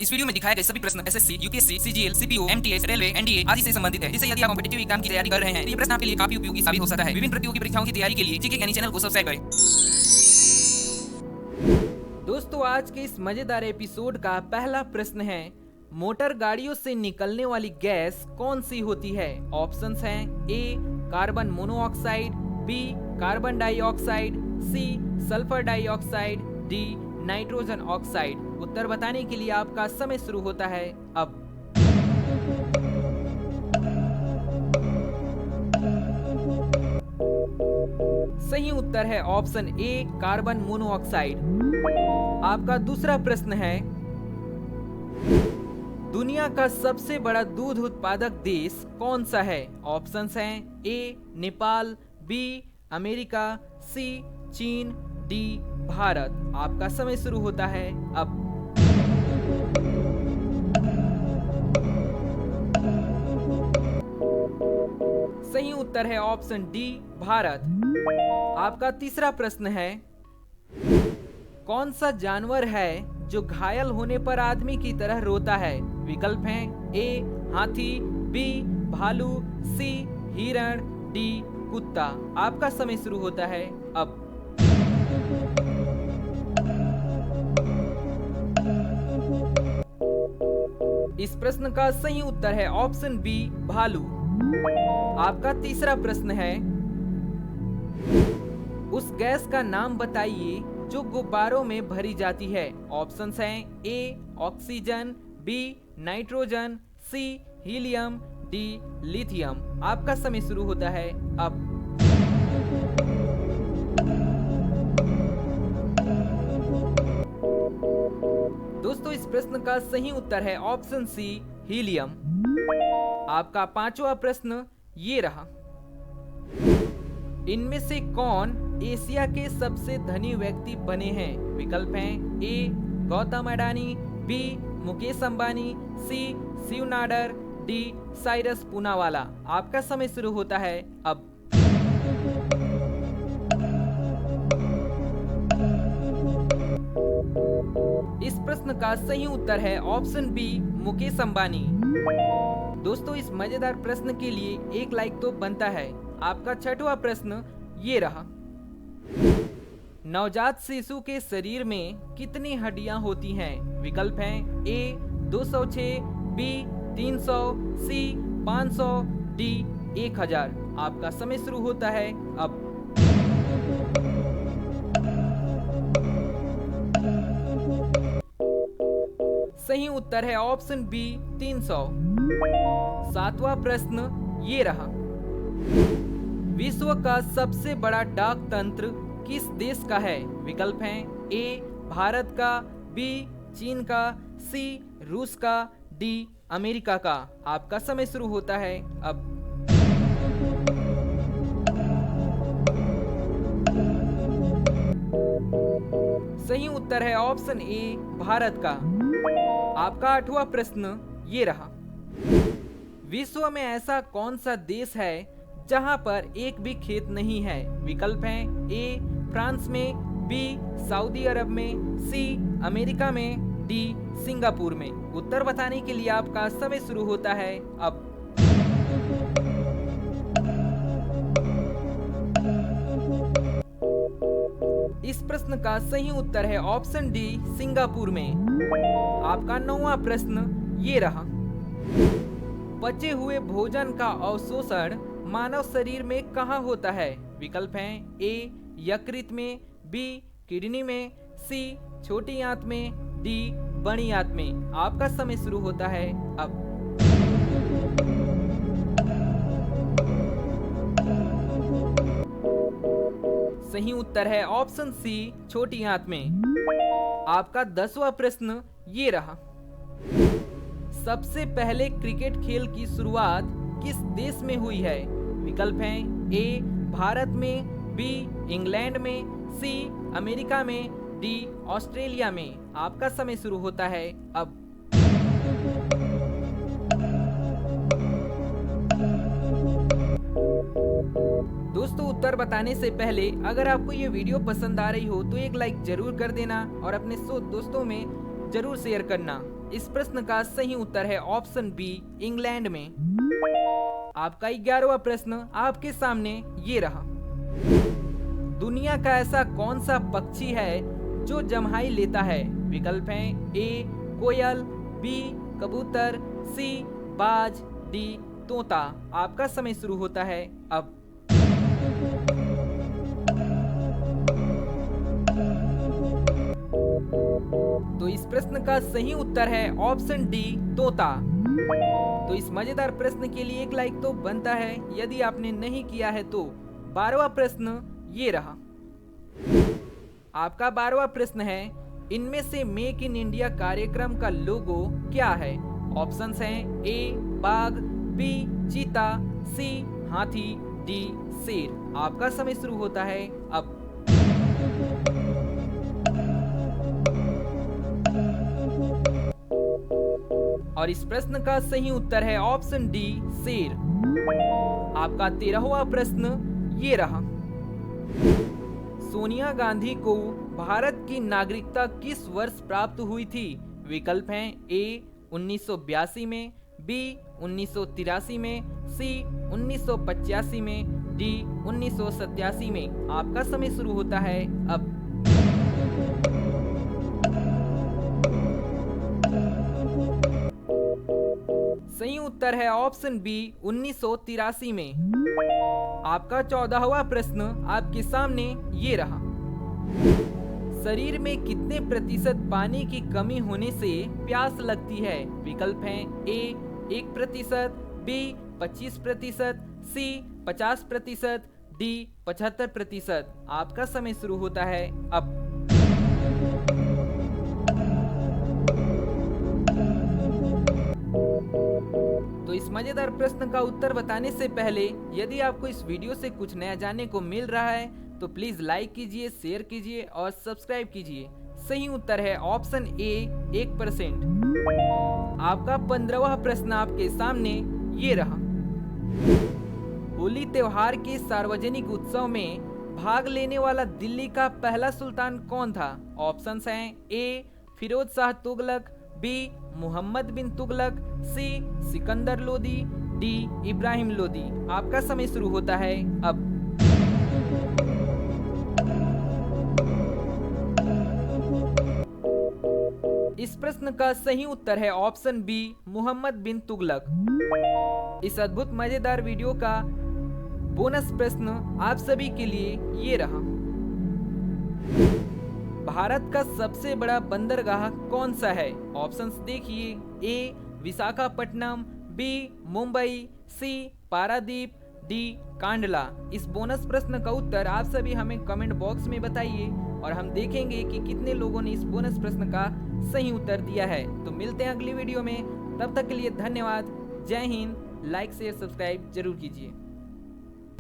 इस वीडियो में दिखाए गए सभी प्रश्न SSC, UPSC, CGL, CPO, MTS, railway, NDA आदि से संबंधित है। जिससे यदि आप कॉम्पिटिटिव एग्जाम की तैयारी कर रहे हैं तो ये प्रश्न आपके लिए काफी उपयोगी साबित हो सकता है। विभिन्न प्रतियोगी परीक्षाओं की तैयारी के लिए जीके ज्ञानी चैनल को सब्सक्राइब करें। दोस्तों, आज के इस मजेदार एपिसोड का पहला प्रश्न है, मोटर गाड़ियों से निकलने वाली गैस कौन सी होती है? ऑप्शंस हैं A carbon monoxide, B carbon dioxide, C sulphur dioxide, D nitrogen oxide. उत्तर बताने के लिए आपका समय शुरू होता है अब। सही उत्तर है ऑप्शन ए कार्बन मोनोऑक्साइड। आपका दूसरा प्रश्न है, दुनिया का सबसे बड़ा दूध उत्पादक देश कौन सा है? ऑप्शंस हैं ए नेपाल, बी अमेरिका, सी चीन, डी भारत। आपका समय शुरू होता है अब। सही उत्तर है ऑप्शन डी भारत। आपका तीसरा प्रश्न है, कौन सा जानवर है जो घायल होने पर आदमी की तरह रोता है? विकल्प हैं ए हाथी, बी भालू, सी हिरण, डी कुत्ता। आपका समय शुरू होता है अब। इस प्रश्न का सही उत्तर है ऑप्शन बी भालू। आपका तीसरा प्रश्न है, उस गैस का नाम बताइए जो गुब्बारों में भरी जाती है। ऑप्शंस हैं A oxygen, B nitrogen, C helium, D lithium. आपका समय शुरू होता है अब। दोस्तों, इस प्रश्न का सही उत्तर है ऑप्शन सी हीलियम। आपका पांचवा प्रश्न ये रहा, इनमें से कौन एशिया के सबसे धनी व्यक्ति बने हैं? विकल्प हैं ए गौतम अडानी, बी मुकेश अंबानी, सी शिव नाडर, डी साइरस पूनावाला। आपका समय शुरू होता है अब। इस प्रश्न का सही उत्तर है ऑप्शन बी मुकेश अंबानी। दोस्तों, इस मजेदार प्रश्न के लिए एक लाइक तो बनता है। आपका छठवां प्रश्न ये रहा, नवजात शिशु के शरीर में कितनी हड्डियां होती हैं? विकल्प हैं ए 206, बी 300, सी 500, डी 1000। आपका समय शुरू होता है अब। सही उत्तर है ऑप्शन बी 300। सातवां प्रश्न ये रहा, विश्व का सबसे बड़ा डाक तंत्र किस देश का है? विकल्प हैं ए भारत का, बी चीन का, सी रूस का, डी अमेरिका का। आपका समय शुरू होता है अब। सही उत्तर है ऑप्शन ए भारत का। आपका आठवां प्रश्न ये रहा, विश्व में ऐसा कौन सा देश है जहां पर एक भी खेत नहीं है? विकल्प हैं ए फ्रांस में, बी सऊदी अरब में, सी अमेरिका में, डी सिंगापुर में। उत्तर बताने के लिए आपका समय शुरू होता है अब। इस प्रश्न का सही उत्तर है ऑप्शन डी सिंगापुर में। आपका नौवां प्रश्न ये रहा, बचे हुए भोजन का अवशोषण मानव शरीर में कहाँ होता है? विकल्प हैं ए यकृत में, बी किडनी में, सी छोटी आंत में, डी बड़ी आंत में। आपका समय शुरू होता है अब। सही उत्तर है ऑप्शन सी छोटी आंत में। आपका 10वां प्रश्न ये रहा, सबसे पहले क्रिकेट खेल की शुरुआत किस देश में हुई है? विकल्प हैं ए भारत में, बी इंग्लैंड में, सी अमेरिका में, डी ऑस्ट्रेलिया में। आपका समय शुरू होता है अब। दोस्तों, उत्तर बताने से पहले अगर आपको ये वीडियो पसंद आ रही हो तो एक लाइक जरूर कर देना और अपने दोस्तों में जरूर शेयर करना। इस प्रश्न का सही उत्तर है ऑप्शन बी, इंग्लैंड में। आपका 11वां प्रश्न आपके सामने ये रहा। दुनिया का ऐसा कौन सा पक्षी है जो जम्हाई लेता है? विकल्प हैं ए कोयल, बी कबूतर, सी बाज, डी तोता। आपका समय शुरू होता है अब। तो इस प्रश्न का सही उत्तर है ऑप्शन डी, तोता। तो इस मजेदार प्रश्न के लिए एक लाइक तो बनता है, यदि आपने नहीं किया है तो। 12वां प्रश्न ये रहा। आपका 12वां प्रश्न है, इनमें से मेक इन इंडिया कार्यक्रम का लोगो क्या है? ऑप्शंस हैं ए बाघ, बी चीता, सी हाथी, डी शेर। आपका समय शुरू होता है अब। और इस प्रश्न का सही उत्तर है ऑप्शन डी, शेर। आपका 13वां प्रश्न ये रहा। सोनिया गांधी को भारत की नागरिकता किस वर्ष प्राप्त हुई थी? विकल्प हैं ए 1982 में, बी 1983 में, सी 1985 में, डी 1987 में। आपका समय शुरू होता है अब। सही उत्तर है ऑप्शन बी, 1983 में। आपका 14वां प्रश्न आपके सामने ये रहा। शरीर में कितने प्रतिशत पानी की कमी होने से प्यास लगती है? विकल्प हैं ए 1%, बी 25%, सी 50%, डी 75%। आपका समय शुरू होता है अब। तो इस मजेदार प्रश्न का उत्तर बताने से पहले यदि आपको इस वीडियो से कुछ नया जानने को मिल रहा है तो प्लीज लाइक कीजिए, शेयर कीजिए और सब्सक्राइब कीजिए। सही उत्तर है ऑप्शन ए 1%। आपका 15वां प्रश्न आपके सामने ये रहा। होली त्योहार के सार्वजनिक उत्सव में भाग लेने वाला दिल्ली का पहला सुल्तान कौन था? ऑप्शंस हैं ए फिरोज शाह तुगलक, बी मोहम्मद बिन तुगलक, सी सिकंदर लोदी, डी इब्राहिम लोदी। आपका समय शुरू होता है अब। इस प्रश्न का सही उत्तर है ऑप्शन बी, मोहम्मद बिन तुगलक। इस अद्भुत मजेदार वीडियो का बोनस प्रश्न आप सभी के लिए ये रहा। भारत का सबसे बड़ा बंदरगाह कौन सा है? ऑप्शंस देखिए ए विशाखापट्टनम, बी मुंबई, सी पारादीप, डी कांडला। इस बोनस प्रश्न का उत्तर आप सभी हमें कमेंट बॉक्स में बताइए और हम देखेंगे कि कितने लोगों ने इस बोनस प्रश्न का सही उत्तर दिया है। तो मिलते हैं अगली वीडियो में, तब तक के लिए धन्यवाद। जय हिंद। लाइक शेयर सब्सक्राइब जरूर कीजिए।